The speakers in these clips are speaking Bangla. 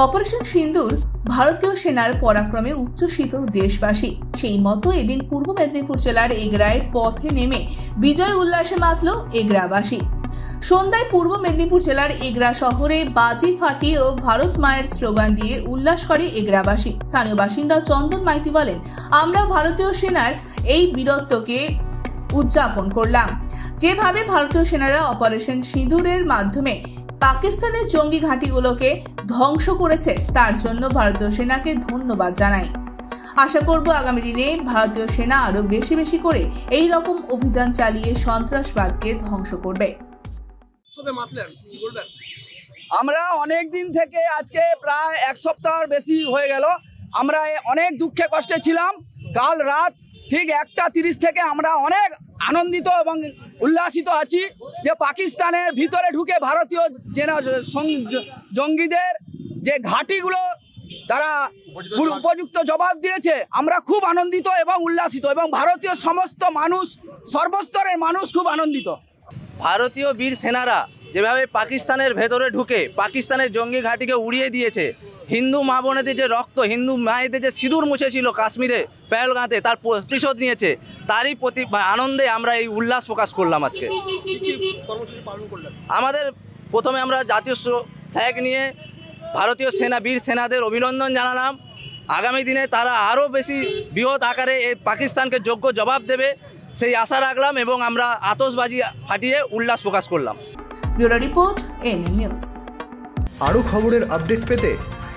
অপারেশন সিন্দুর ভারতীয় সেনার পরাক্রমে উচ্ছ্বসিত দেশবাসী। সেই মতো এদিন পূর্ব মেদিনীপুর জেলার এগরায় পথে নেমে বিজয় উল্লাসে মাতল এগরাবাসী। সন্ধ্যায় পূর্ব মেদিনীপুর জেলার এগরা শহরে বাজি ফাটিয়ে ও ভারত মায়ের স্লোগান দিয়ে উল্লাস করে এগরাবাসী। স্থানীয় বাসিন্দা চন্দন মাইতি বলেন, আমরা ভারতীয় সেনার এই বীরত্বকে উদযাপন করলাম। যেভাবে ভারতীয় সেনারা অপারেশন সিঁদুরের মাধ্যমে পাকিস্তানের জঙ্গি ঘাঁটিগুলোকে ধ্বংস করেছে, তার জন্য ভারতীয় সেনাকে ধন্যবাদ জানাই। আশা করব আগামী দিনে ভারতীয় সেনা আরো বেশি বেশি করে এই রকম অভিযান চালিয়ে সন্ত্রাসবাদকে ধ্বংস করবে। আমরা অনেক দিন থেকে আজকে প্রায় এক সপ্তাহের বেশি হয়ে গেল আমরা অনেক দুঃখে কষ্টে ছিলাম। কাল রাত ঠিক 1:30 থেকে আমরা অনেক আনন্দিত এবং উল্লাসিত আছি যে পাকিস্তানের ভিতরে ঢুকে ভারতীয় জঙ্গিদের যে ঘাঁটিগুলো তারা উপযুক্ত জবাব দিয়েছে। আমরা খুব আনন্দিত এবং উল্লাসিত, এবং ভারতীয় সমস্ত মানুষ, সর্বস্তরের মানুষ খুব আনন্দিত। ভারতীয় বীর সেনারা যেভাবে পাকিস্তানের ভেতরে ঢুকে পাকিস্তানের জঙ্গি ঘাঁটিকে উড়িয়ে দিয়েছে, হিন্দু মা বোনেদের যে রক্ত, হিন্দু মায়েদের যে সিঁদুর মুছেছিল কাশ্মীরে পেহেলগাঁতে, তার প্রতিশোধ নিয়েছে, তারই আনন্দে আমরা এই উল্লাস প্রকাশ করলাম। আজকে আমাদের প্রথমে আমরা জাতীয় ফ্ল্যাগ নিয়ে ভারতীয় সেনা বীর সেনাদের অভিনন্দন জানালাম। আগামী দিনে তারা আরও বেশি বৃহৎ আকারে এই পাকিস্তানকে যোগ্য জবাব দেবে সেই আশা রাখলাম, এবং আমরা আতশবাজি ফাটিয়ে উল্লাস প্রকাশ করলাম। Bureau report, NM news. আরও খবরের আপডেট পেতে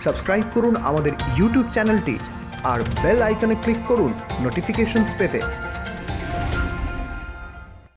সাবস্ক্রাইব করুন আমাদের ইউটিউব চ্যানেলটি আর বেল আইকনে ক্লিক করুন নোটিফিকেশনস পেতে।